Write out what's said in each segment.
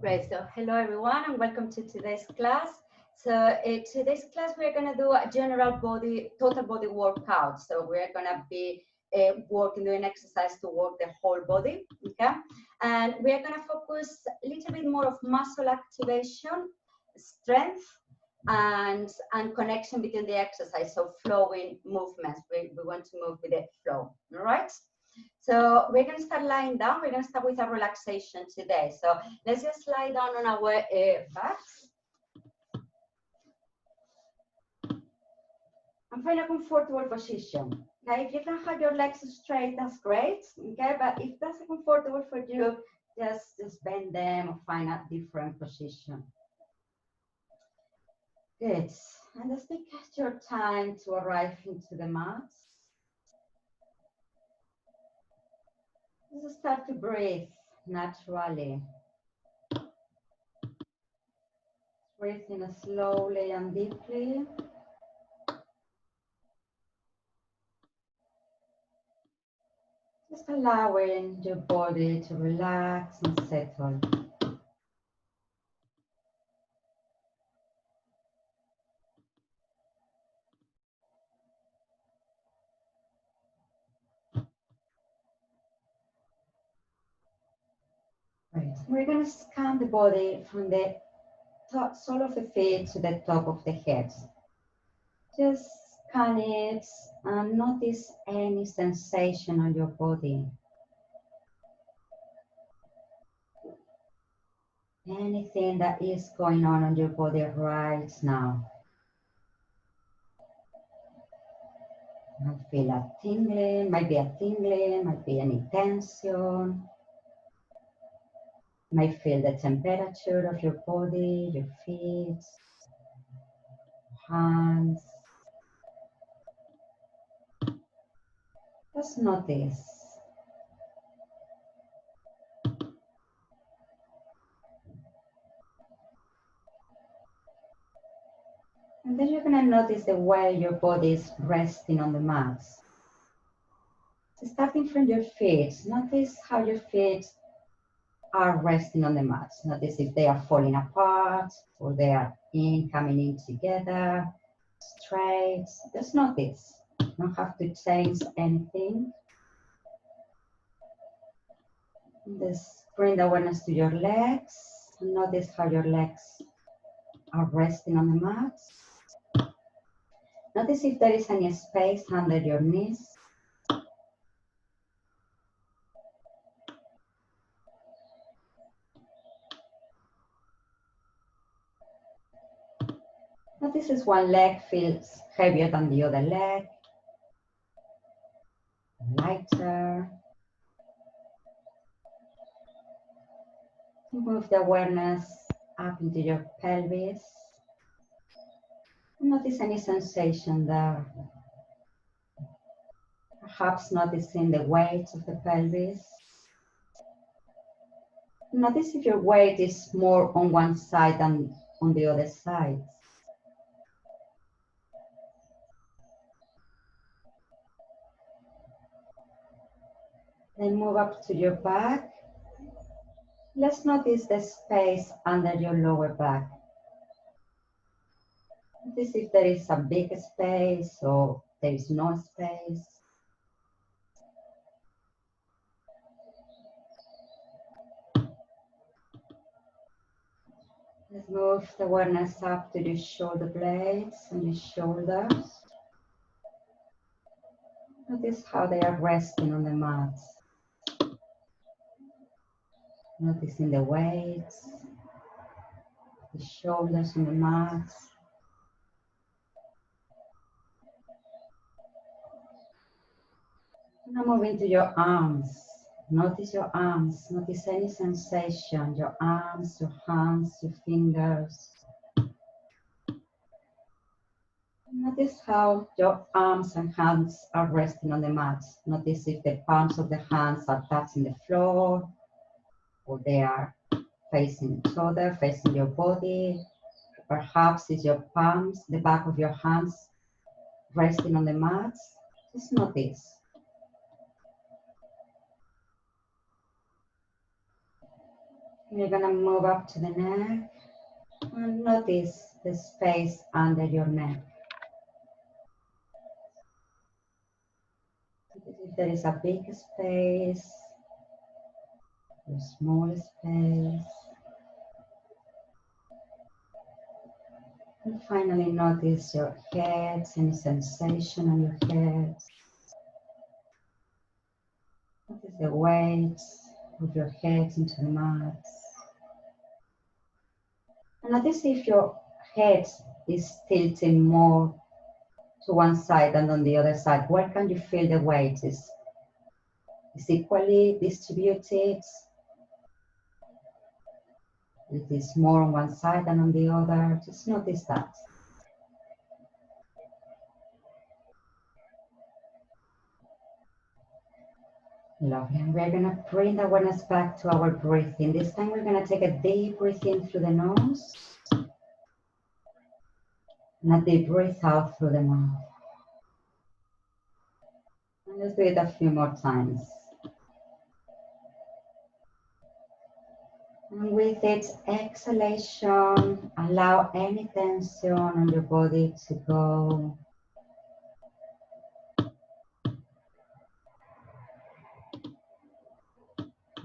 Great. So hello everyone and welcome to today's class. So today's class we're going to do a general total body workout. So we're going to be doing exercise to work the whole body, okay? And we're going to focus a little bit more of muscle activation, strength, and connection between the exercise. So flowing movements. We want to move with the flow. All right. So we're going to start lying down. We're going to start with a relaxation today. So let's just lie down on our backs. And find a comfortable position. Okay, if you can have your legs straight, that's great. Okay, but if that's comfortable for you, just bend them or find a different position. Good. And just take your time to arrive into the mat. Just start to breathe naturally. Breathe in slowly and deeply. Just allowing your body to relax and settle. Right. We're going to scan the body from the sole of the feet to the top of the head. Just scan it and notice any sensation on your body. Anything that is going on your body right now. Might feel a tingling, might be any tension. Might feel the temperature of your body, your feet, hands. Just notice. And then you're going to notice the way your body is resting on the mat. So starting from your feet, notice how your feet are resting on the mat. Notice if they are falling apart or they are coming in together, straight. Just notice. You don't have to change anything. Just bring the awareness to your legs. Notice how your legs are resting on the mat. Notice if there is any space under your knees. Notice if one leg feels heavier than the other leg, lighter. Move the awareness up into your pelvis. Notice any sensation there. Perhaps noticing the weight of the pelvis. Notice if your weight is more on one side than on the other side. Then move up to your back. Let's notice the space under your lower back. Notice if there is a big space or there is no space. Let's move the awareness up to the shoulder blades and your shoulders. Notice how they are resting on the mat. Noticing the weight, the shoulders on the mat. Now move into your arms. Notice your arms. Notice any sensation. Your arms, your hands, your fingers. Notice how your arms and hands are resting on the mat. Notice if the palms of the hands are touching the floor or they are facing each other, facing your body. Perhaps it's your palms, the back of your hands resting on the mat. Just notice. You're gonna move up to the neck and notice the space under your neck. If there is a big space, a small space. And finally notice your head, any sensation on your head. Notice the weight of your head into the mat. And notice if your head is tilting more to one side than on the other side. Where can you feel the weight? Is equally distributed? It is more on one side than on the other. Just notice that. Lovely. And we're going to bring the awareness back to our breathing. This time we're going to take a deep breath in through the nose and a deep breath out through the mouth. And let's do it a few more times. And with its exhalation, allow any tension on your body to go.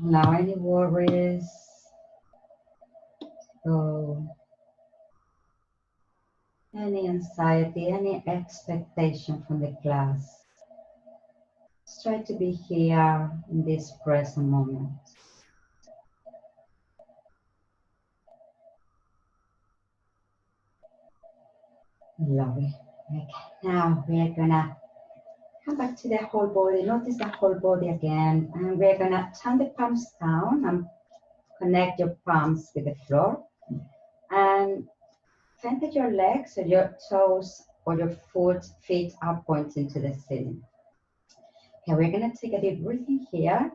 Allow any worries to go. Any anxiety, any expectation from the class. Just try to be here in this present moment. Lovely. Okay. Now we are gonna come back to the whole body. Notice the whole body again. And we're gonna turn the palms down and connect your palms with the floor. And center your legs or your toes or your feet are pointing to the ceiling. Okay, we're gonna take a deep breath in here.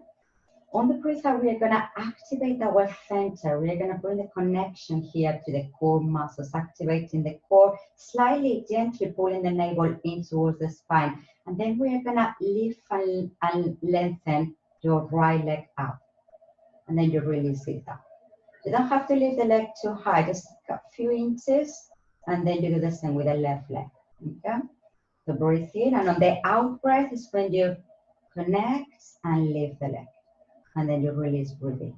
On the breath out, we are gonna activate our center. We are gonna bring the connection here to the core muscles, activating the core, slightly gently pulling the navel in towards the spine. And then we are gonna lift and lengthen your right leg up. And then you release it up. You don't have to lift the leg too high, just a few inches. And then you do the same with the left leg, okay? So breathe in, and on the out breath is when you connect and lift the leg. And then you release, breathe in.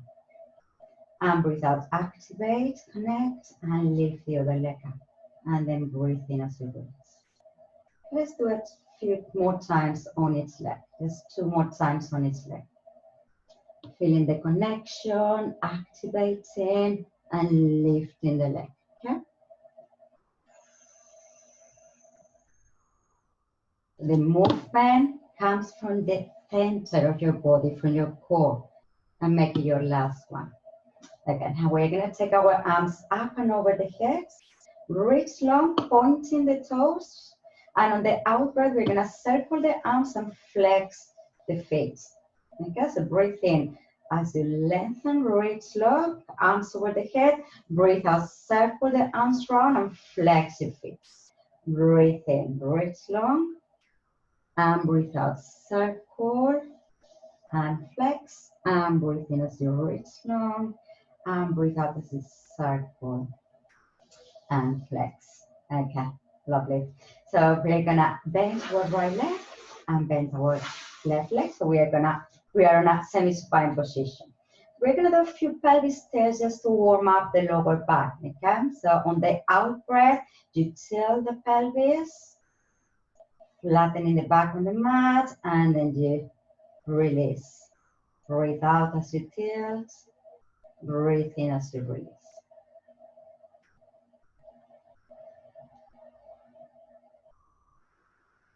And breathe out, activate, connect, and lift the other leg up. And then breathe in as you release. Let's do it a few more times on each leg. Just 2 more times on each leg. Feeling the connection, activating, and lifting the leg, okay? The movement comes from the center of your body, from your core, and make it your last one. Again, now we're gonna take our arms up and over the head, reach long, pointing the toes, and on the out breath, we're gonna circle the arms and flex the feet. Okay, so breathe in as you lengthen, reach long, arms over the head, breathe out, circle the arms round and flex your feet. Breathe in, reach long, and breathe out, circle and flex, and breathe in as you reach long, and breathe out as you circle and flex. Okay, lovely. So we're gonna bend our right leg and bend our left leg. So we are in a semi-spine position. We're gonna do a few pelvic stairs just to warm up the lower back, okay? So on the out breath, you tilt the pelvis, flattening the back on the mat, and then you release. Breathe out as you tilt, breathe in as you release.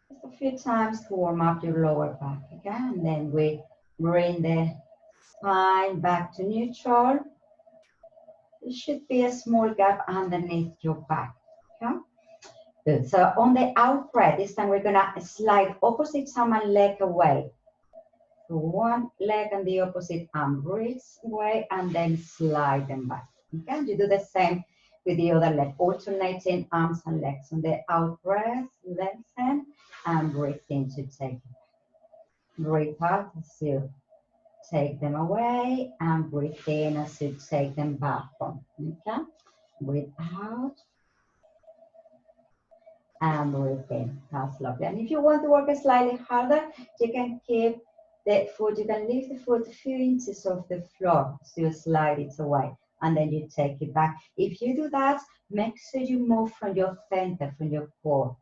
Just a few times to warm up your lower back, okay? And then we bring the spine back to neutral. There should be a small gap underneath your back, okay? Good. So on the out breath, this time we're gonna slide opposite arm and leg away. So one leg and the opposite arm, reach away and then slide them back. Okay, you do the same with the other leg, alternating arms and legs. On the out breath, lengthen and breathe in to take it. Breathe out as you take them away, and breathe in as you take them back on. Okay? Breathe out and breathe in. That's lovely. And if you want to work slightly harder, you can keep the foot, you can lift the foot a few inches off the floor, so you slide it away, and then you take it back. If you do that, make sure you move from your center, from your core.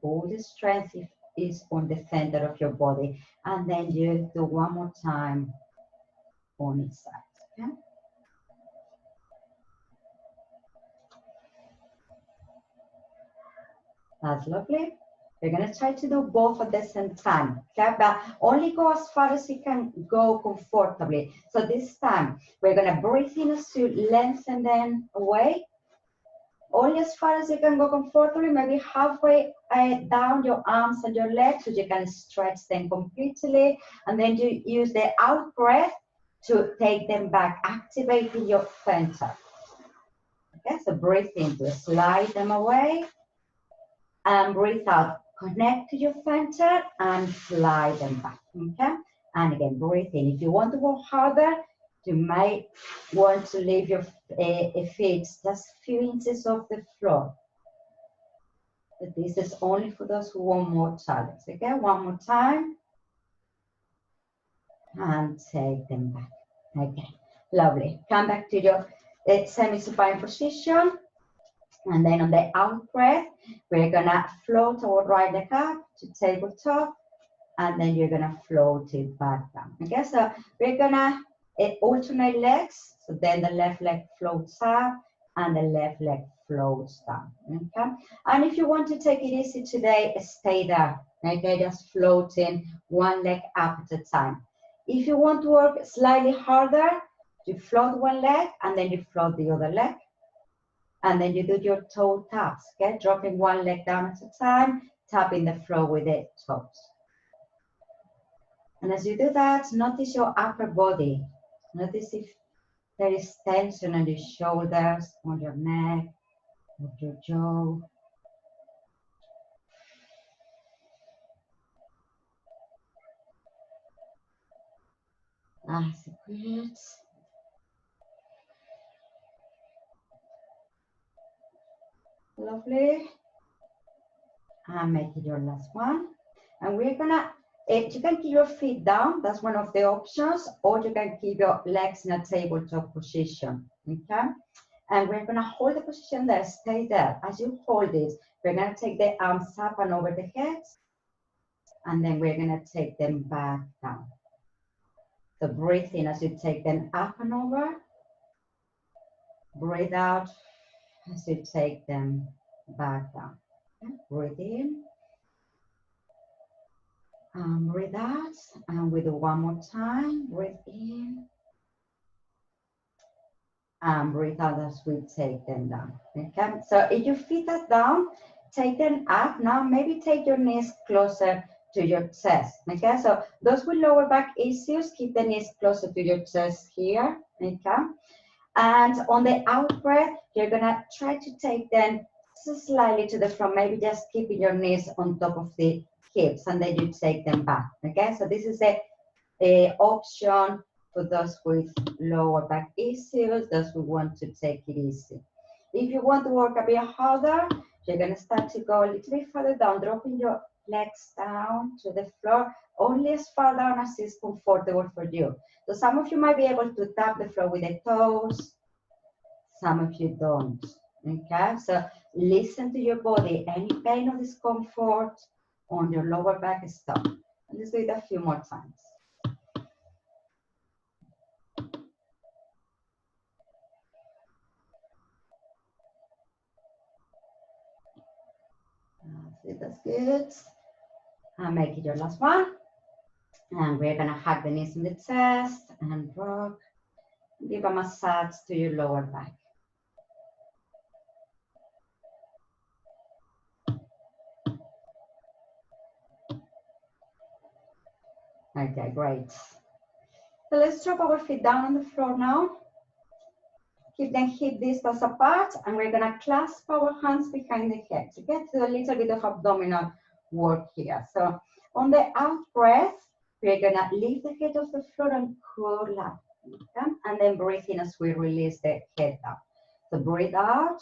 All the strength is on the center of your body, and then you do one more time on each side. Okay? That's lovely. We're going to try to do both at the same time, okay? But only go as far as you can go comfortably. So this time, we're going to breathe in as you lengthen them away. Only as far as you can go comfortably, maybe halfway down your arms and your legs, so you can stretch them completely. And then you use the out breath to take them back, activating your center. Okay, so breathe in to slide them away. And breathe out, connect to your center and slide them back, okay? And again, breathe in. If you want to go harder, you might want to leave your feet just a few inches off the floor. But this is only for those who want more challenge, okay? One more time. And take them back, okay? Lovely. Come back to your semi-supine position. And then on the out breath, we're gonna float our right leg up to tabletop, and then you're gonna float it back down. Okay, so we're gonna alternate legs. So then the left leg floats up and the left leg floats down. Okay, and if you want to take it easy today, stay there. Okay, just floating one leg up at a time. If you want to work slightly harder, you float one leg and then you float the other leg. And then you do your toe taps, okay? Dropping one leg down at a time, tapping the floor with the toes. And as you do that, notice your upper body. Notice if there is tension on your shoulders, on your neck, on your jaw. That's good. Lovely. And make it your last one. And we're gonna, you can keep your feet down, that's one of the options, or you can keep your legs in a tabletop position, okay? And we're gonna hold the position there, stay there. As you hold it, we're gonna take the arms up and over the head, and then we're gonna take them back down. So breathe in as you take them up and over. Breathe out as you take them back down. Okay? Breathe in. Breathe out, and we do one more time. Breathe in. And breathe out as we take them down. Okay, so if your feet are down, take them up. Now maybe take your knees closer to your chest. Okay, so those with lower back issues, keep the knees closer to your chest here. Okay, and on the out breath, you're gonna try to take them slightly to the front, maybe just keeping your knees on top of the hips, and then you take them back. Okay, so this is a option for those with lower back issues, those who want to take it easy. If you want to work a bit harder, you're going to start to go a little bit further down, dropping your legs down to the floor, only as far down as is comfortable for you. So some of you might be able to tap the floor with the toes, some of you don't. Okay, so listen to your body, any pain or discomfort on your lower back, stop. And let's do it a few more times. That's good. And make it your last one. And we're gonna hug the knees in the chest and rock. Give a massage to your lower back. Okay, great. So let's drop our feet down on the floor now. Keep them hip distance apart, and we're gonna clasp our hands behind the head to get to a little bit of abdominal work here. So on the out breath, We're gonna leave the head off the floor and curl up. Okay? And then breathe in as we release the head up. So breathe out,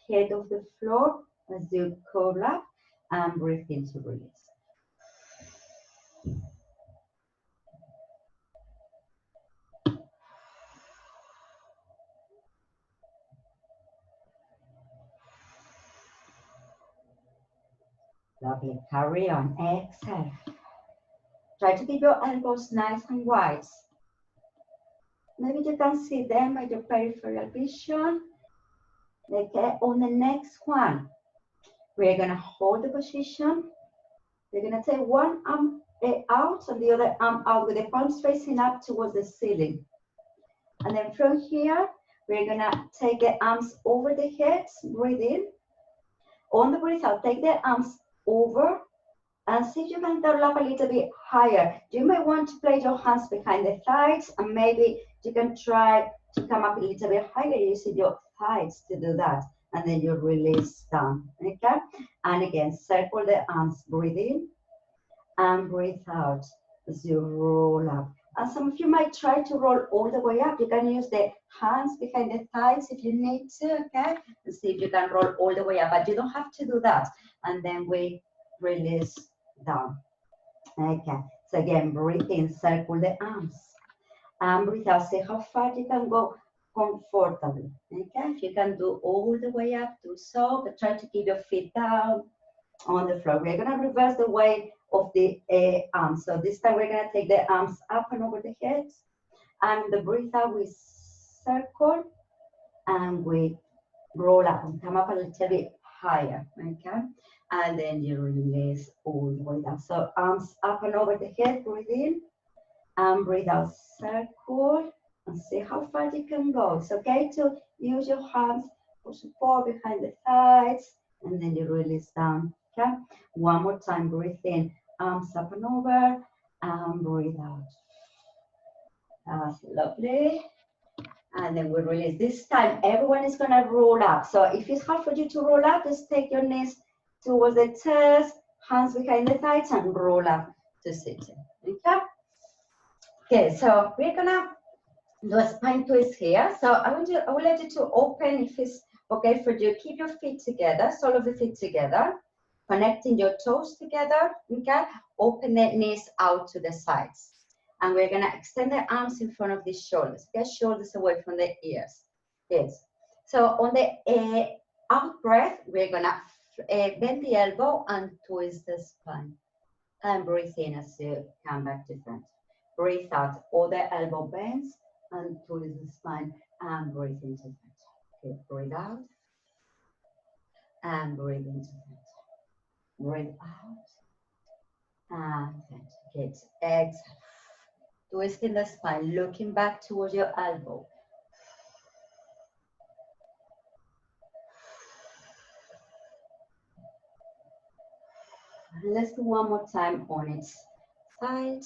head off the floor as you curl up, and breathe in to release. Lovely. Carry on. Exhale. Try to keep your elbows nice and wide. Maybe you can see them by your peripheral vision. Okay. On the next one, we're going to hold the position. We're going to take one arm out and the other arm out with the palms facing up towards the ceiling. And then from here, we're going to take the arms over the head. Breathe in. On the breath out, take the arms over and see if you can curl up a little bit higher. You may want to place your hands behind the thighs, and maybe you can try to come up a little bit higher using your thighs to do that. And then you release down, okay? And again, circle the arms, breathe in and breathe out as you roll up. And some of you might try to roll all the way up. You can use the hands behind the thighs if you need to, okay? And see if you can roll all the way up, but you don't have to do that. And then we release down. Okay, so again, breathe in, circle the arms. And breathe out, see how far you can go comfortably. Okay, if you can do all the way up, do so, but try to keep your feet down on the floor. We're gonna reverse the weight of the arms. So this time we're gonna take the arms up and over the head. And the breathe out, we circle and we roll up and come up a little bit higher, okay? And then you release all the way down. So arms up and over the head, breathe in and breathe out, circle and see how far you can go. It's okay to use your hands for support behind the thighs and then you release down, okay? One more time, breathe in, arms up and over and breathe out. That's lovely. And then we release. This time, everyone is gonna roll up. So if it's hard for you to roll up, just take your knees towards the chest, hands behind the thighs, and roll up to sitting. Okay? Okay, so we're gonna do a spine twist here. So I would like you to open, if it's okay for you, keep your feet together, sole of the feet together, connecting your toes together, okay? Open the knees out to the sides. And we're gonna extend the arms in front of the shoulders, okay? Shoulders away from the ears. Yes. So on the out breath, we're gonna bend the elbow and twist the spine. And breathe in as you come back to front. Breathe out, other elbow bends and twist the spine and breathe into front. Okay, breathe out and breathe into front. Breathe out and front. Good. Exhale. Twisting the spine, looking back towards your elbow. Let's do one more time on its side.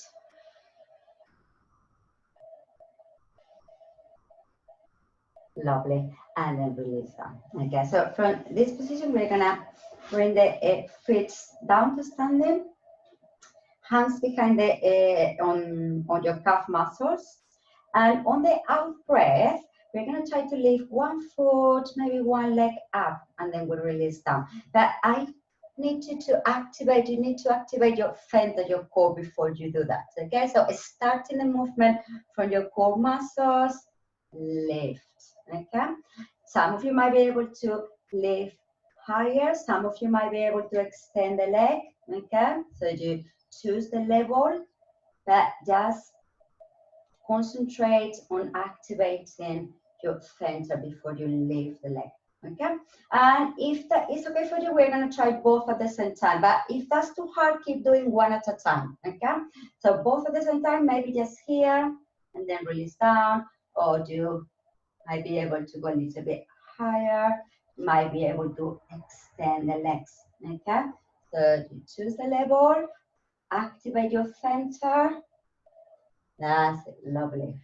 Lovely. And then release down. Okay, so from this position, we're gonna bring the feet down to standing. Hands behind the on your calf muscles. And on the out breath, we're gonna try to lift one foot, maybe one leg up, and then we'll release down. But I need you to activate, you need to activate your center, your core before you do that, okay? So starting the movement from your core muscles, lift, okay? Some of you might be able to lift higher, some of you might be able to extend the leg, okay? So you choose the level, but just concentrate on activating your center before you lift the leg, okay? And if that is okay for you, we're gonna try both at the same time, but if that's too hard, keep doing one at a time, okay? So both at the same time, maybe just here, and then release down, or you might be able to go a little bit higher, might be able to extend the legs, okay? So you choose the level, activate your center. That's it, lovely.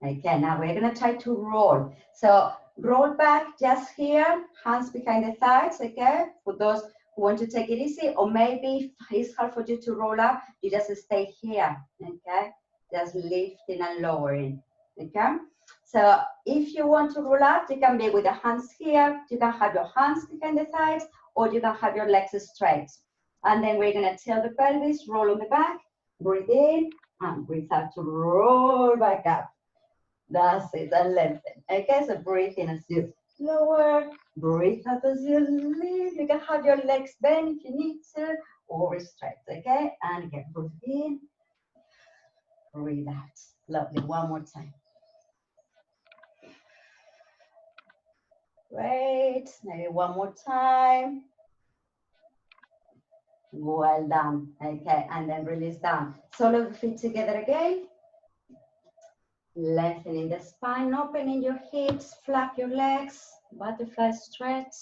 Okay, now we're gonna try to roll. So roll back just here, hands behind the thighs, okay? For those want to take it easy, or maybe if it's hard for you to roll up, you just stay here, okay? Just lifting and lowering, okay? So if you want to roll up, you can be with the hands here, you can have your hands behind the thighs, or you can have your legs straight. And then we're gonna tilt the pelvis, roll on the back, breathe in, and breathe out to roll back up. That's it, and lengthen. Okay, so breathe in as you lower, breathe out as you lift. You can have your legs bent if you need to, or straight, okay? And again, breathe in, breathe out. Lovely, one more time. Great, maybe one more time. Well done, okay, and then release down. Sole of the feet together again. Lengthening the spine, opening your hips, flap your legs, butterfly stretch.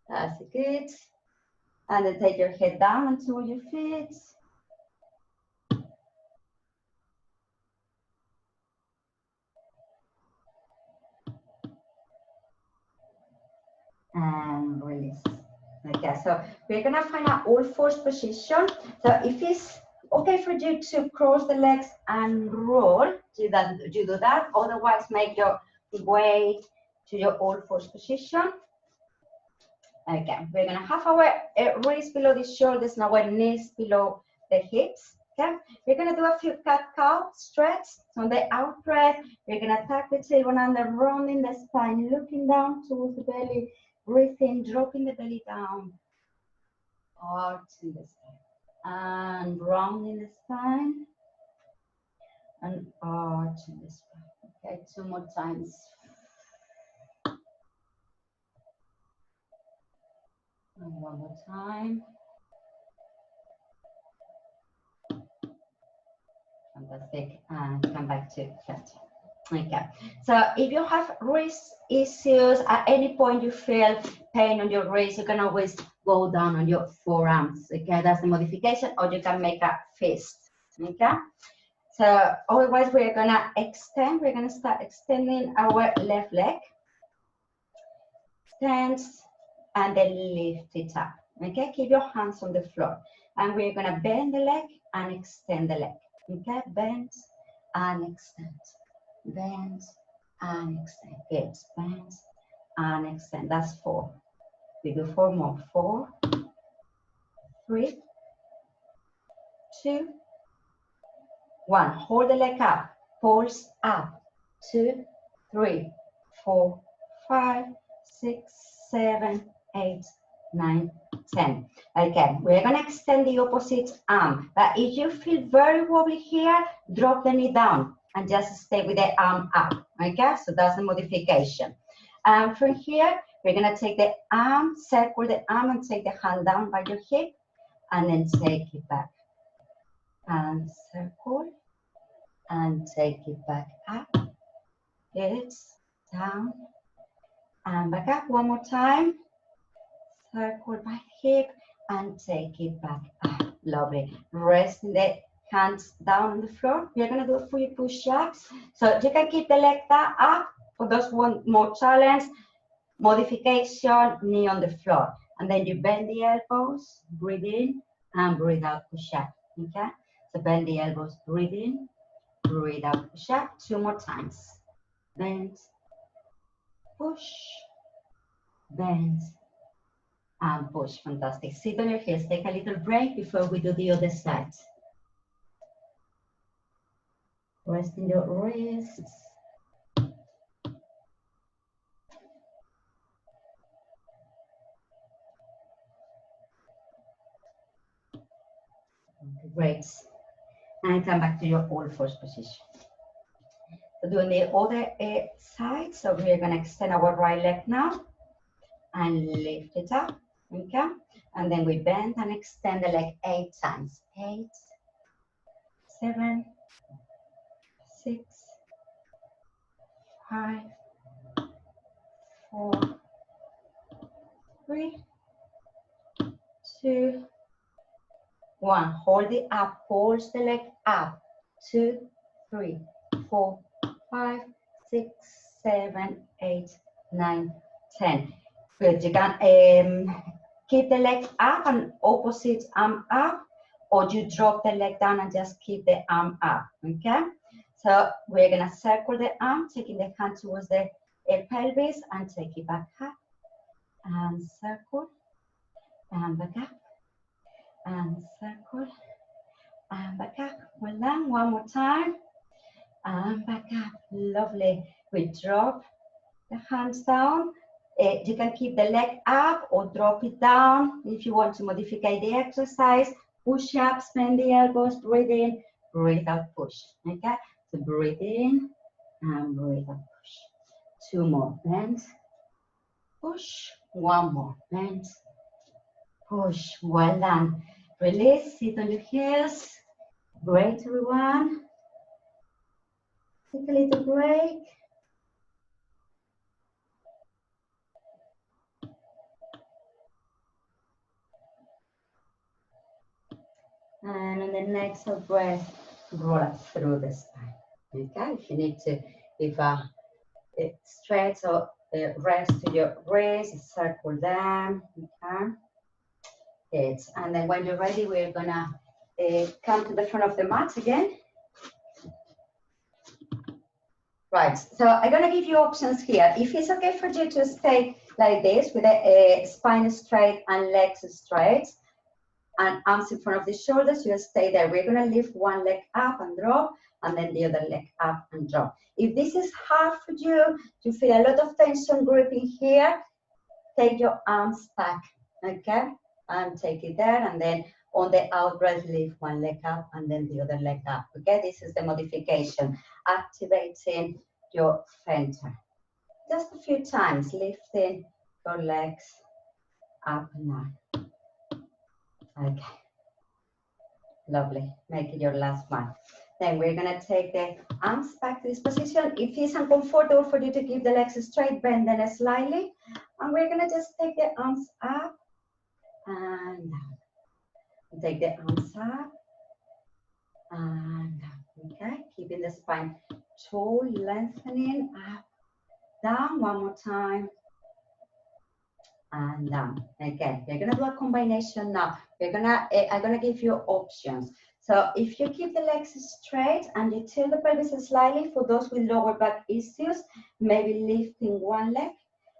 That's good. And then take your head down onto your feet. And release. Okay, so we're gonna find an all fours position. So if it's okay for you to cross the legs and roll, do that. Otherwise, make your way to your all fours position. Okay, we're gonna have our wrists below the shoulders and our knees below the hips. Okay, we're gonna do a few cat-cow stretch. So on the out breath, we're gonna tuck the tailbone under, rounding the spine, looking down towards the belly, breathing, dropping the belly down, arching the spine, and rounding the spine, and arching the spine. Okay, two more times. And one more time. Fantastic, and come back to flat. Okay, so if you have wrist issues, at any point you feel pain on your wrist, you can always go down on your forearms. Okay, that's the modification, or you can make a fist. Okay, so otherwise we're gonna extend. We're gonna start extending our left leg. Stand and then lift it up. Okay, keep your hands on the floor, and we're gonna bend the leg and extend the leg. Okay, bend and extend, bend and extend. Good, bend and extend. That's 4. We do 4 more. 4, 3, 2, 1. Hold the leg up. Pulse up. 2, 3, 4, 5, 6, 7, 8, 9, 10. Okay, we're gonna extend the opposite arm. But if you feel very wobbly here, drop the knee down and just stay with the arm up. Okay, so that's the modification. And from here, we're gonna take the arm, circle the arm, and take the hand down by your hip, and then take it back. And circle, and take it back up. Good, down, and back up. One more time. Circle by hip and take it back up. Lovely. Resting the hands down on the floor. We're gonna do 3 push-ups. So you can keep the leg up for those one more challenge. Modification, knee on the floor. And then you bend the elbows, breathe in and breathe out, push up. Okay? So bend the elbows, breathe in, breathe out, push up. 2 more times. Bend, push, bend, and push. Fantastic. Sit on your heels. Take a little break before we do the other side. Resting your wrists. Great. And come back to your all fours position. So doing the other side. So we're going to extend our right leg now and lift it up. Okay. And then we bend and extend the leg 8 times. 8, 7, 6, 5, 4, 3, 2, 1. Hold it up. Pulse the leg up. 2, 3, 4, 5, 6, 7, 8, 9, 10. Good. You can keep the leg up and opposite arm up, or you drop the leg down and just keep the arm up, okay? So we're gonna circle the arm, taking the hand towards the pelvis and take it back up, and circle, and back up, and circle, and back up. Well done, one more time, and back up, lovely. We drop the hands down. You can keep the leg up or drop it down if you want to modify the exercise. Push up, bend the elbows, breathe in, breathe out, push. Okay? So breathe in and breathe out, push. Two more, bend, push. One more, bend, push. Well done. Release, sit on your heels. Great, everyone. Take a little break. And on the next breath, roll up through the spine. Okay, if you need to, if stretch or rest to your wrists, circle them. Okay, and then when you're ready, we're gonna come to the front of the mat again. Right, so I'm gonna give you options here. If it's okay for you to stay like this with the spine straight and legs straight, and arms in front of the shoulders, you stay there. We're gonna lift one leg up and drop, and then the other leg up and drop. If this is hard for you, you feel a lot of tension gripping here, take your arms back, okay? And take it there, and then on the out breath, lift one leg up and then the other leg up, okay? This is the modification, activating your center. Just a few times, lifting your legs up and down. Okay, lovely. Make it your last one. Then we're gonna take the arms back to this position. If it's uncomfortable for you to keep the legs straight, bend them slightly. And we're gonna just take the arms up and down. Take the arms up and down, okay? Keeping the spine tall, lengthening, up, down, one more time. And down. Okay, we're gonna do a combination now. I'm gonna give you options. So if you keep the legs straight and you tilt the pelvis slightly, for those with lower back issues, maybe lifting one leg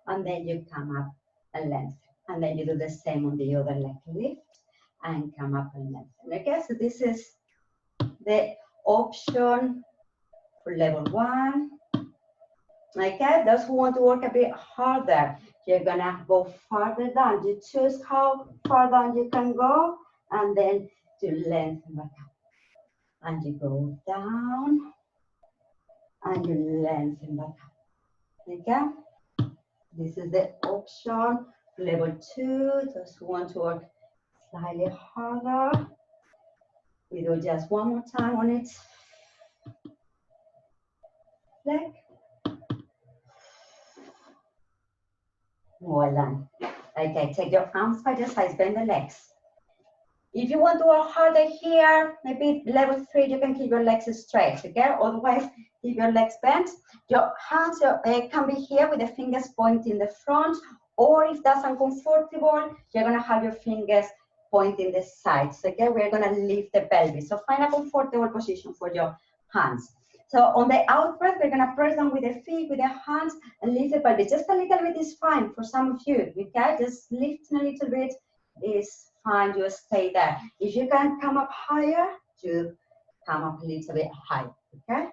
and then you come up and lengthen. And then you do the same on the other leg, lift and come up and lengthen. Okay, so this is the option for level 1. Okay, those who want to work a bit harder, you're gonna go farther down. You choose how far down you can go, and then you lengthen back up. And you go down, and you lengthen back up. Okay? This is the option, level 2, those who want to work slightly harder. We do just one more time on it. Leg. Well done. Okay, take your arms by your sides, bend the legs. If you want to work harder here, maybe level 3, you can keep your legs straight, okay? Otherwise, keep your legs bent. Your hands can be here with the fingers pointing the front, or if that's uncomfortable, you're gonna have your fingers pointing the sides, okay? We're gonna lift the pelvis. So find a comfortable position for your hands. So on the out breath, we're gonna press down with the feet, with the hands, and lift the pelvis. Just a little bit is fine for some of you, okay? Just lifting a little bit is fine, you stay there. If you can come up higher, you come up a little bit higher, okay?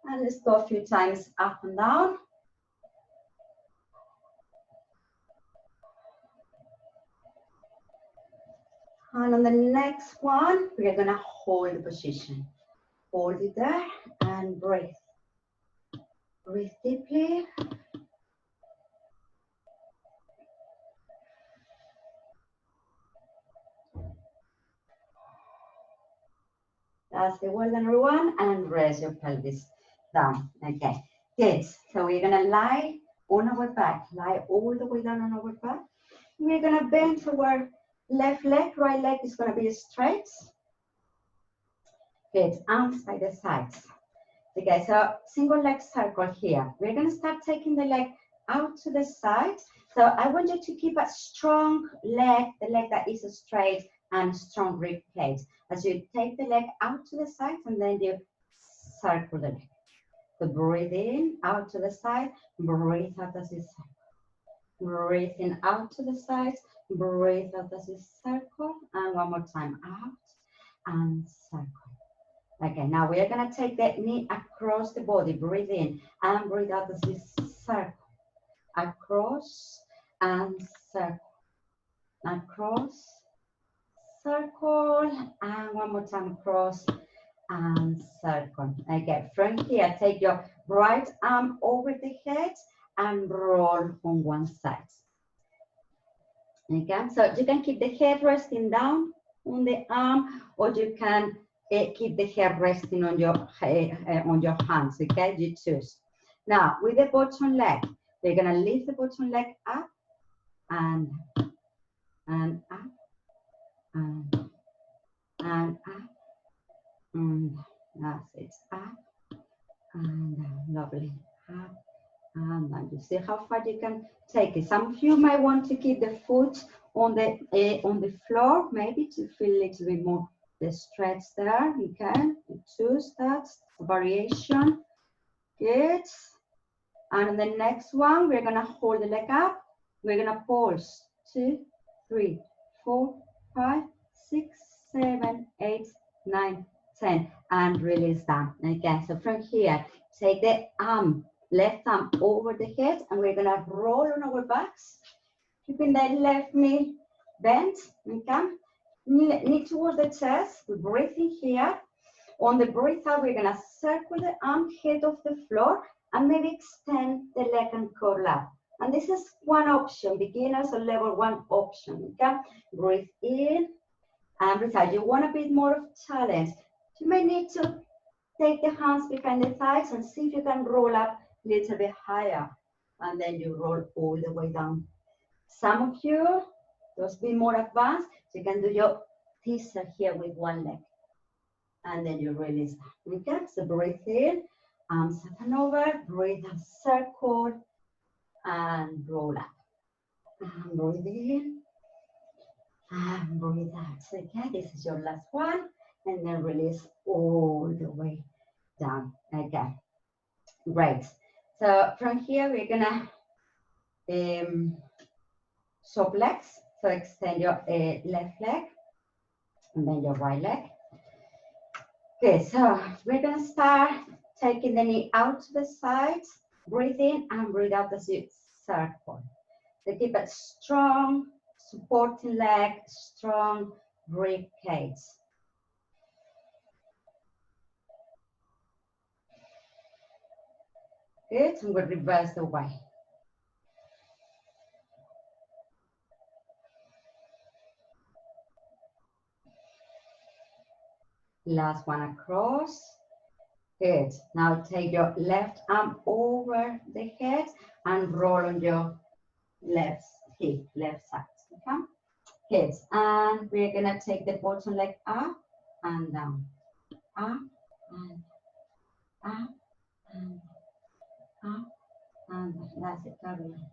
And let's go a few times up and down. And on the next one, we're gonna hold the position. Hold it there and breathe. Breathe deeply. That's it, well done everyone, and raise your pelvis down. Okay, good. So we're gonna lie on our back, lie all the way down on our back. We're gonna bend our left leg, right leg is gonna be straight. Good, arms by the sides. Okay, so single leg circle here. We're gonna start taking the leg out to the side. So I want you to keep a strong leg, the leg that is straight, and strong rib cage. As you take the leg out to the side and then you circle the leg. So breathe in, out to the side, breathe out as you circle. Breathe in, out to the side, breathe out as you circle, and one more time, out and circle. Okay, now we are gonna take the knee across the body, breathe in, and breathe out as you circle. Across and circle, across, circle, and one more time, across and circle. Okay, from here, take your right arm over the head and roll on one side. Okay, so you can keep the head resting down on the arm, or you can keep the head resting on your hands. Okay, you choose. Now, with the bottom leg, we're gonna lift the bottom leg up and up and up and up, and that's it, up and down. Lovely, up and down. You see how far you can take it. Some of you might want to keep the foot on the floor, maybe to feel a little bit more the stretch there. You can choose that variation. Good. And the next one, we're gonna hold the leg up. We're gonna pulse 2, 3, 4, 5, 6, 7, 8, 9, 10, and release down. Again, so from here, take the arm, left arm over the head, and we're gonna roll on our backs, keeping the left knee bent. Okay, knee towards the chest. We breathe in here. On the breath out, we're gonna circle the arm, head off the floor, and maybe extend the leg and curl up. And this is one option, beginners or level 1 option, okay? Breathe in and breathe out. You want a bit more of challenge. You may need to take the hands behind the thighs and see if you can roll up a little bit higher. And then you roll all the way down. Some of you, those be more advanced, you can do your teaser here with one leg. And then you release that. Okay, so breathe in, arms up and over, breathe out, circle, and roll up. And breathe in, and breathe out. Okay, this is your last one, and then release all the way down. Okay, great. So from here, we're gonna swap legs. So extend your left leg, and then your right leg. Okay, so we're gonna start taking the knee out to the side, breathe in and breathe out as you circle. So keep a strong supporting leg, strong rib cage. Good, and we'll reverse the way. Last one across. Good. Now take your left arm over the head and roll on your left hip, left side. Okay? Good. And we're gonna take the bottom leg up and down. Up and up and up and that's it. Carry on.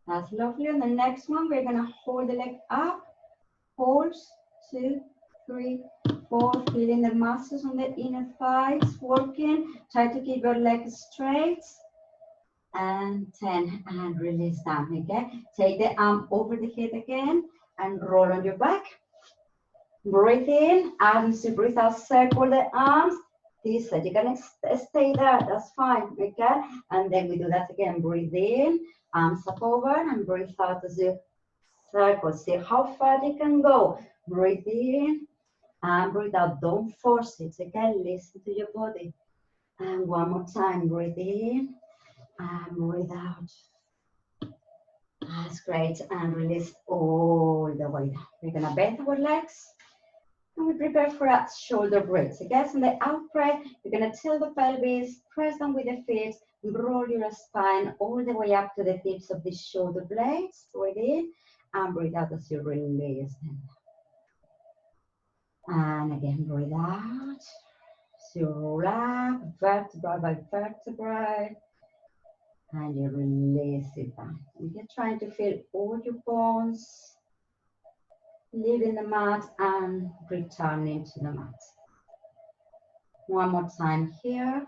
That's lovely. And the next one, we're gonna hold the leg up, pulse, 2, 3, 4, feeling the muscles on the inner thighs working. Try to keep your legs straight. And 10, and release down, okay? Take the arm over the head again, and roll on your back. Breathe in, and as you breathe out, circle the arms. This side, you can stay there, that's fine, okay? And then we do that again, breathe in, arms up over, and breathe out as you circle. See how far you can go. Breathe in, and breathe out, don't force it, okay? Listen to your body. And one more time, breathe in, and breathe out. That's great, and release all the way down. We're gonna bend our legs. And we prepare for a shoulder bridge. Okay, so in the out breath, you're gonna tilt the pelvis, press down with the feet, roll your spine all the way up to the tips of the shoulder blades. Breathe in and breathe out as you release them. And again, breathe out, So roll up, vertebra by vertebra, and you release it down. You're trying to feel all your bones, leaving the mat and returning to the mat. One more time here.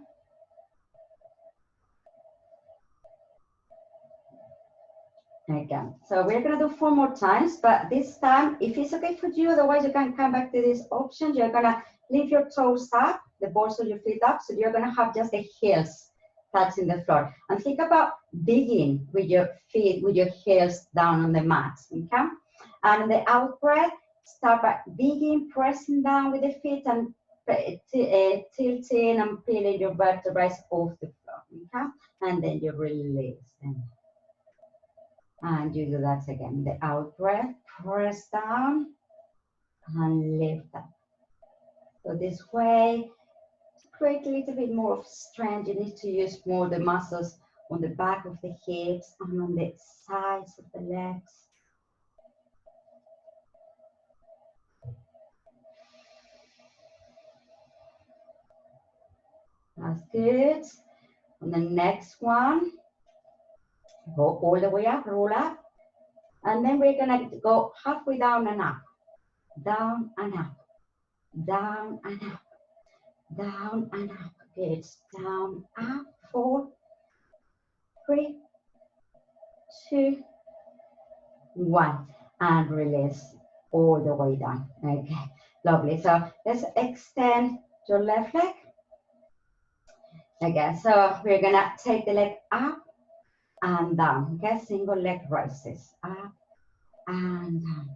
Again. So we're gonna do 4 more times, but this time, if it's okay for you, otherwise you can come back to this option. You're gonna leave your toes up, the balls of your feet up, so you're gonna have just the heels touching the floor. And think about digging with your feet, with your heels down on the mat, okay? And on the out breath, start by digging, pressing down with the feet and tilting and peeling your vertebrae off the floor, okay? And then you release them. And you do that again. The out breath, press down and lift up. So this way, to create a little bit more of strength, you need to use more the muscles on the back of the hips and on the sides of the legs. That's good. On the next one, go all the way up, roll up. And then we're gonna go halfway down and up. Down and up. Down and up. Down and up. Good. Down, up. 4, 3, 2, 1. And release all the way down. Okay. Lovely. So let's extend your left leg. Okay. So we're gonna take the leg up and down. Okay. Single leg raises. Up and down.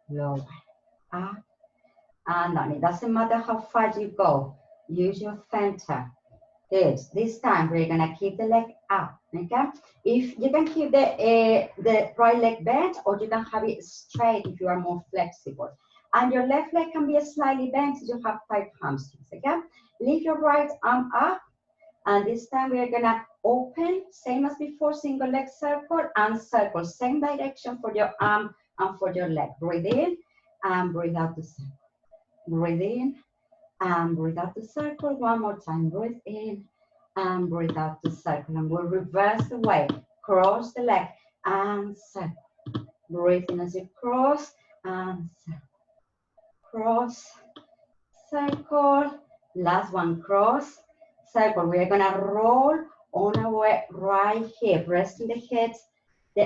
Lower. Up and down. It doesn't matter how far you go. Use your center. Good. This time we're gonna keep the leg up. Okay. If you can keep the right leg bent, or you can have it straight if you are more flexible. And your left leg can be slightly bent if you have tight hamstrings. Okay. Lift your right arm up, and this time we are gonna open, same as before, single leg circle and circle, same direction for your arm and for your leg. Breathe in and breathe out the circle. Breathe in and breathe out the circle. One more time. Breathe in and breathe out the circle. And we'll reverse the way. Cross the leg and circle. Breathe in as you cross and circle. Cross, circle. Last one. Cross, circle. We are gonna roll on our right hip, resting the head, the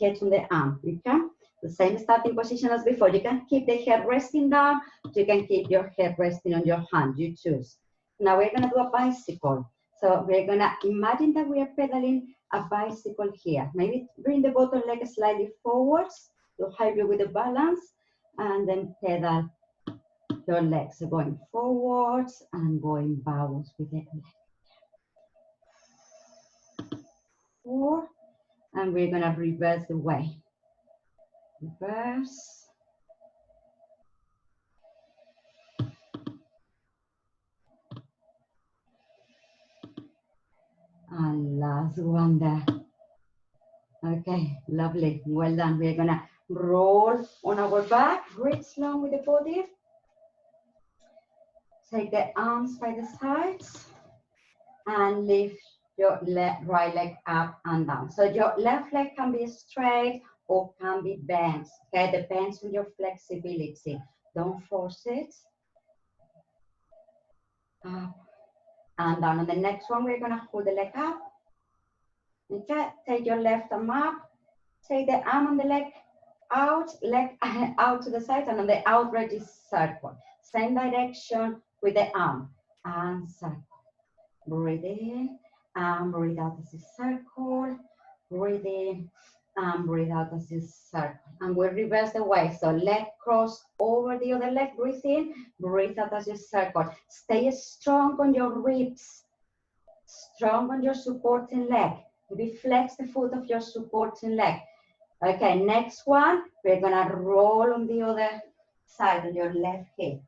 head on the arm. Okay. The same starting position as before. You can keep the head resting down. You can keep your head resting on your hand. You choose. Now we're going to do a bicycle. So we're going to imagine that we are pedaling a bicycle here. Maybe bring the bottom leg slightly forwards to help you with the balance. And then pedal your legs. So going forwards and going backwards with the leg. 4. And we're going to reverse the way. Reverse. And last one there. Okay, lovely. Well done. We're gonna roll on our back, reach long with the body. Take the arms by the sides and lift your right leg up and down. So your left leg can be straight or can be bent. Okay, depends on your flexibility. Don't force it. Up and down. On the next one, we're gonna hold the leg up. Okay, take your left arm up. Take the arm on the leg out, leg out to the side, and on the out ready circle. Same direction with the arm and circle. Breathe in and breathe out as you circle. Breathe in and breathe out as you circle. And we'll reverse the way. So leg cross over the other leg. Breathe in, breathe out as you circle. Stay strong on your ribs, strong on your supporting leg. Maybe flex the foot of your supporting leg. Okay, next one, we're gonna roll on the other side on your left hip.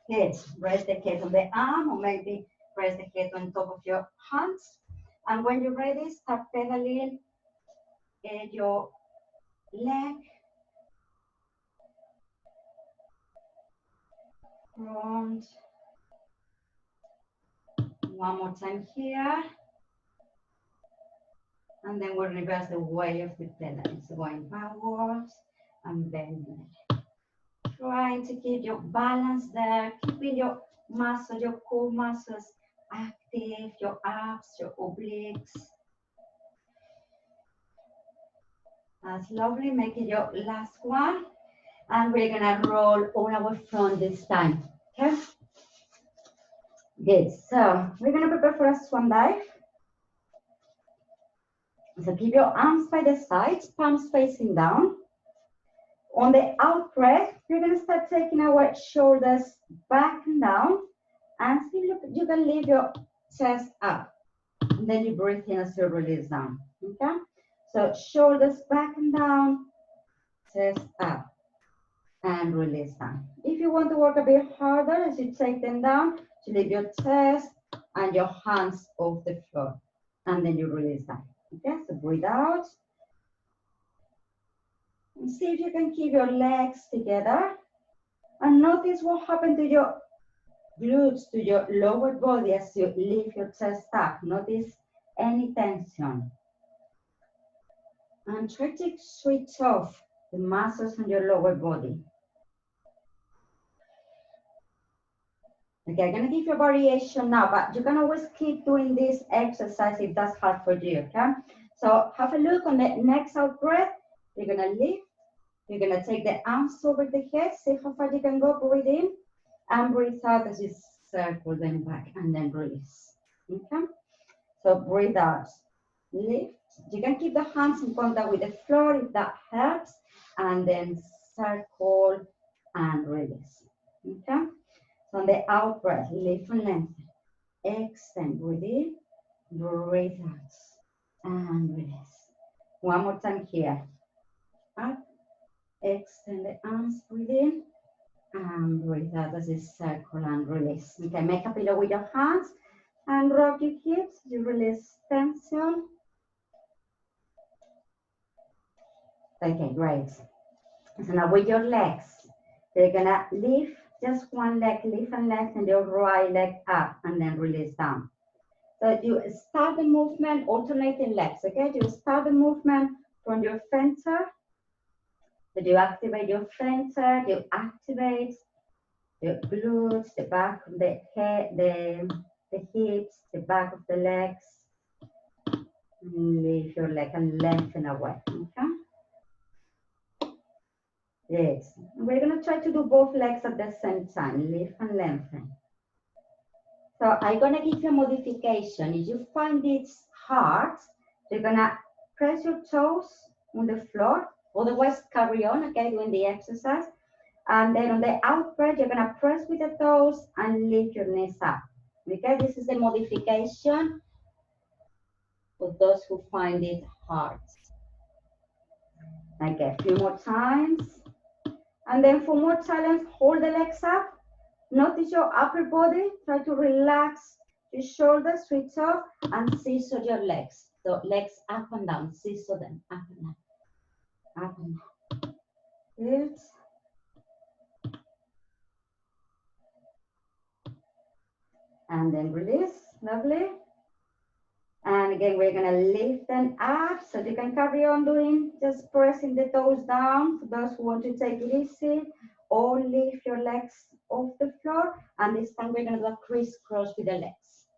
Good. Rest the head on the arm, or maybe rest the head on top of your hands. And when you're ready, start pedaling your leg. Front, One more time here. And then we'll reverse the weight of the pedals, going backwards and bending. Trying to keep your balance there, keeping your muscles, your core muscles active, your abs, your obliques. That's lovely. Make it your last one. And we're gonna roll on our front this time, okay? Good, so we're gonna prepare for a swan dive. So keep your arms by the sides, palms facing down. On the out breath, we're gonna start taking our shoulders back and down, and see if you can leave your chest up. And then you breathe in as you release down, okay? So shoulders back and down, chest up, and release down. If you want to work a bit harder as you take them down, you leave your chest and your hands off the floor, and then you release down, okay? So breathe out. And see if you can keep your legs together. And notice what happened to your glutes, to your lower body as you lift your chest up. Notice any tension. And try to switch off the muscles on your lower body. Okay, I'm gonna give you a variation now, but you can always keep doing this exercise if that's hard for you, okay? So have a look on the next out breath. You're gonna lift. You're gonna take the arms over the head. See how far you can go. Breathe in and breathe out as you circle them back and then release. Okay? So breathe out. Lift. You can keep the hands in contact with the floor if that helps. And then circle and release. Okay? So on the out breath, lift and lengthen. Extend. Breathe in. Breathe out. And release. One more time here. Up. Extend the arms, breathe in, and breathe out as you circle and release. Okay, make a pillow with your hands and rock your hips. You release tension. Okay, great. So now with your legs, you're gonna lift just one leg, lift and lengthen your right leg up and then release down. So you start the movement alternating legs, okay? You start the movement from your center. So you activate your center, you activate your glutes, the back of the head, the hips, the back of the legs. Lift your leg and lengthen away, okay? Yes, we're gonna try to do both legs at the same time, lift and lengthen. So I'm gonna give you a modification. If you find it hard, you're gonna press your toes on the floor, otherwise carry on, okay, doing the exercise. And then on the out breath, you're gonna press with the toes and lift your knees up. Okay, this is the modification for those who find it hard. Okay, a few more times. And then for more challenge, hold the legs up. Notice your upper body. Try to relax your shoulders, switch off, and scissor your legs. So legs up and down, scissor them, up and down, up and down. Good. And then release, lovely. And again, we're gonna lift them up so you can carry on doing, just pressing the toes down for those who want to take it easy, or lift your legs off the floor. And this time we're gonna do a crisscross with the legs.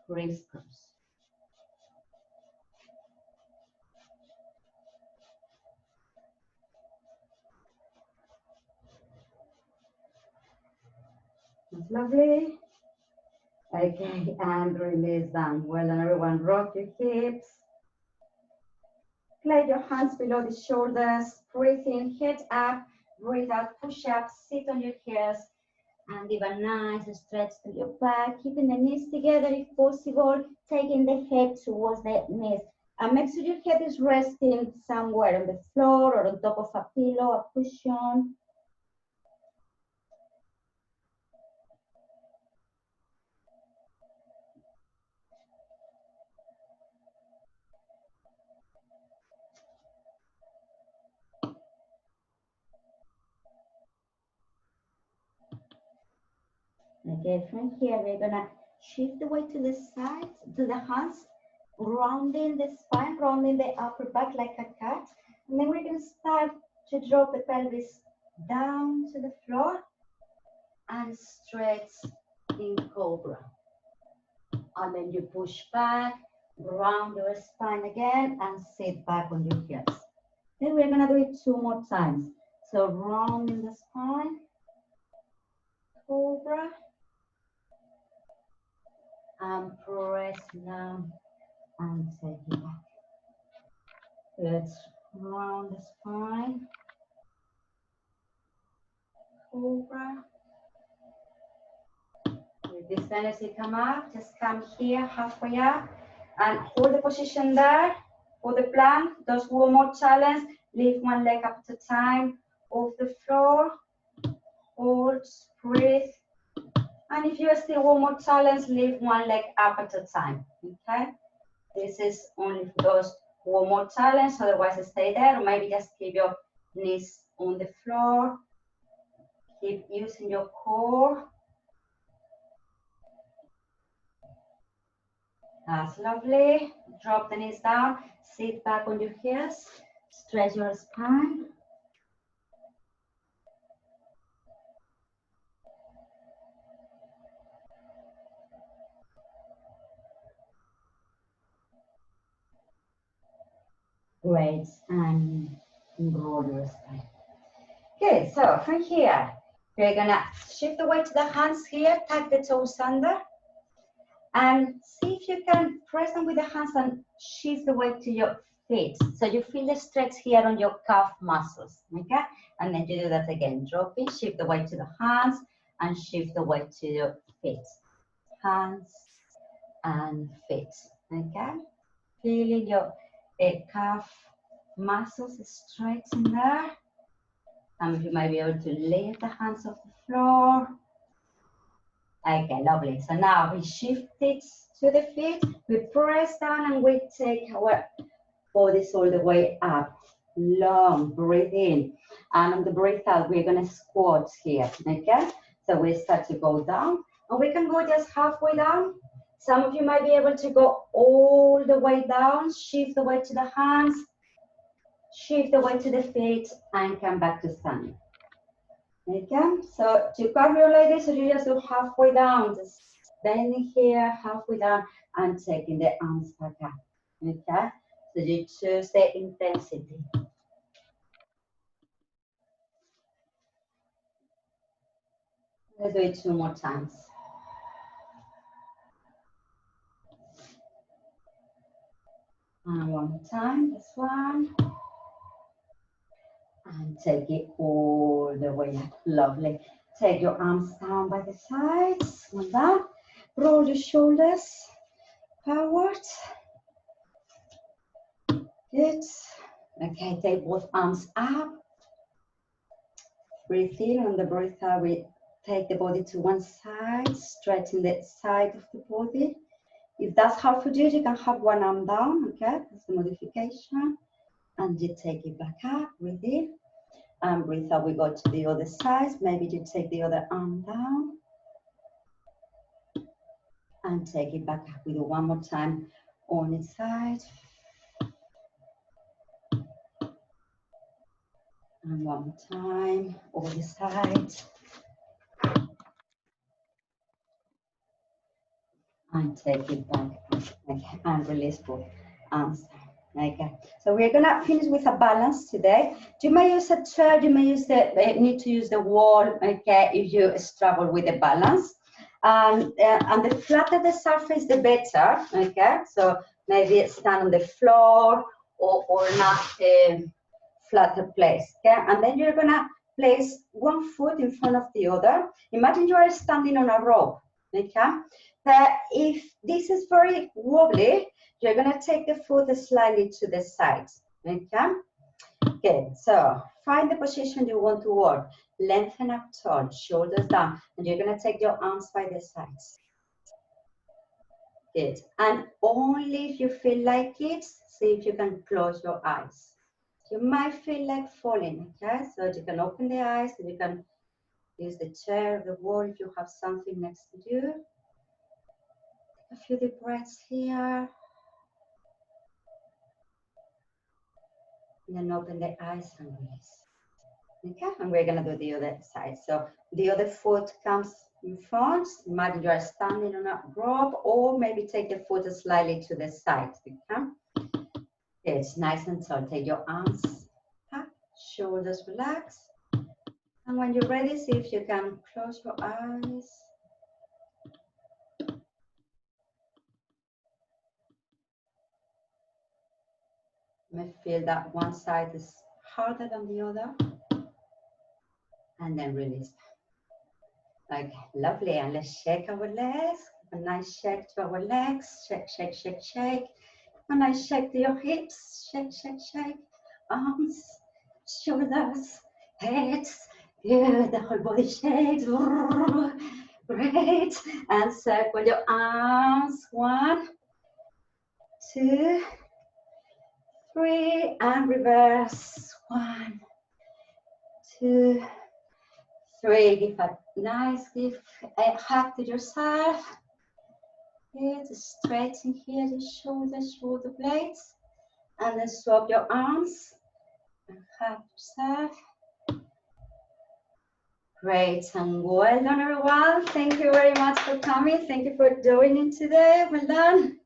Crisscross. That's lovely. Okay, and release down. Well done, everyone. Rock your hips. Place your hands below the shoulders. Breathe in, head up. Breathe out, push up, sit on your heels. And give a nice stretch to your back. Keeping the knees together if possible. Taking the head towards the knees. And make sure your head is resting somewhere on the floor or on top of a pillow, a cushion. Okay, from here we're gonna Shift the weight to the sides, to the hands, rounding the spine, rounding the upper back like a cat. And then we're going to start to drop the pelvis down to the floor and stretch in cobra. And then you push back, round your spine again, and sit back on your heels. Then we're going to do it 2 more times. So rounding the spine, cobra, and press down and take it back. Good. Round the spine, cobra. With this energy come up, just come here halfway up and hold the position there for the plank. Does 1 more challenge. Lift 1 leg up at a time off the floor. Hold, breathe. And if you're still 1 more challenge, lift 1 leg up at a time. Okay? This is only for those 1 more challenge, otherwise stay there, or maybe just keep your knees on the floor. Keep using your core. That's lovely. Drop the knees down, sit back on your heels, stretch your spine. Great, and roll your spine. Good, so from here, we're gonna shift the weight to the hands here, tuck the toes under, and see if you can press them with the hands and shift the weight to your feet. So you feel the stretch here on your calf muscles, okay? And then you do that again, drop it, shift the weight to the hands, and shift the weight to your feet. Hands and feet, okay? Feeling your calf muscles stretching there. Some of you might be able to lift the hands off the floor. Okay, lovely. So now we shift it to the feet, we press down and we take our bodies all the way up. Long, breathe in. And on the breath out, we're gonna squat here, okay? So we start to go down and we can go just halfway down. Some of you might be able to go all the way down, shift the weight to the hands, shift the weight to the feet and come back to standing. Okay, so to cover your ladies, so you just do halfway down, just bending here, halfway down, and taking the arms back up. Okay, so you choose the intensity. Let's do it 2 more times. And 1 more time, this one. And take it all the way up. Lovely. Take your arms down by the sides. Like that. Roll your shoulders forward. Good. Okay, take both arms up. Breathe in. On the breath out, we take the body to one side, stretching the side of the body. If that's hard for you, you can have one arm down. Okay, that's the modification. And you take it back up. Breathe in. And breathe out, we go to the other side. Maybe you take the other arm down. And take it back up. We do 1 more time on its side. And 1 more time, over the side. And take it back. Okay. And release both arms. Okay. So we're gonna finish with a balance today. You may use a chair, you may use need to use the wall, okay, if you struggle with the balance. And the flatter the surface, the better, okay? So maybe stand on the floor or not flatter place, okay? And then you're gonna place 1 foot in front of the other. Imagine you are standing on a rope, okay? If this is very wobbly, you're gonna take the foot slightly to the sides, okay? Okay, so find the position you want to work. Lengthen up tall, shoulders down, and you're gonna take your arms by the sides. Good, and only if you feel like it, see if you can close your eyes. You might feel like falling, okay? So you can open the eyes, and you can use the chair, the wall, if you have something next to you. A few deep breaths here. And then open the eyes and release. Okay, and we're gonna do the other side. So the other foot comes in front. Imagine you are standing on a rope, or maybe take the foot slightly to the side. Okay? It's nice and tall. Take your arms up, shoulders relax. And when you're ready, see if you can close your eyes. You may feel that one side is harder than the other. And then release. Like, lovely. And let's shake our legs. A nice shake to our legs. Shake, shake, shake, shake. A nice shake to your hips. Shake, shake, shake. Arms, shoulders, heads. Good. The whole body shakes. Great. And circle your arms. 1, 2, 3. And reverse. 1, 2, 3. Give a nice hug to yourself. Good. Stretching here the shoulders, shoulder blades. And then swap your arms and hug yourself. Great, and well done everyone. Thank you very much for coming. Thank you for joining today. Well done.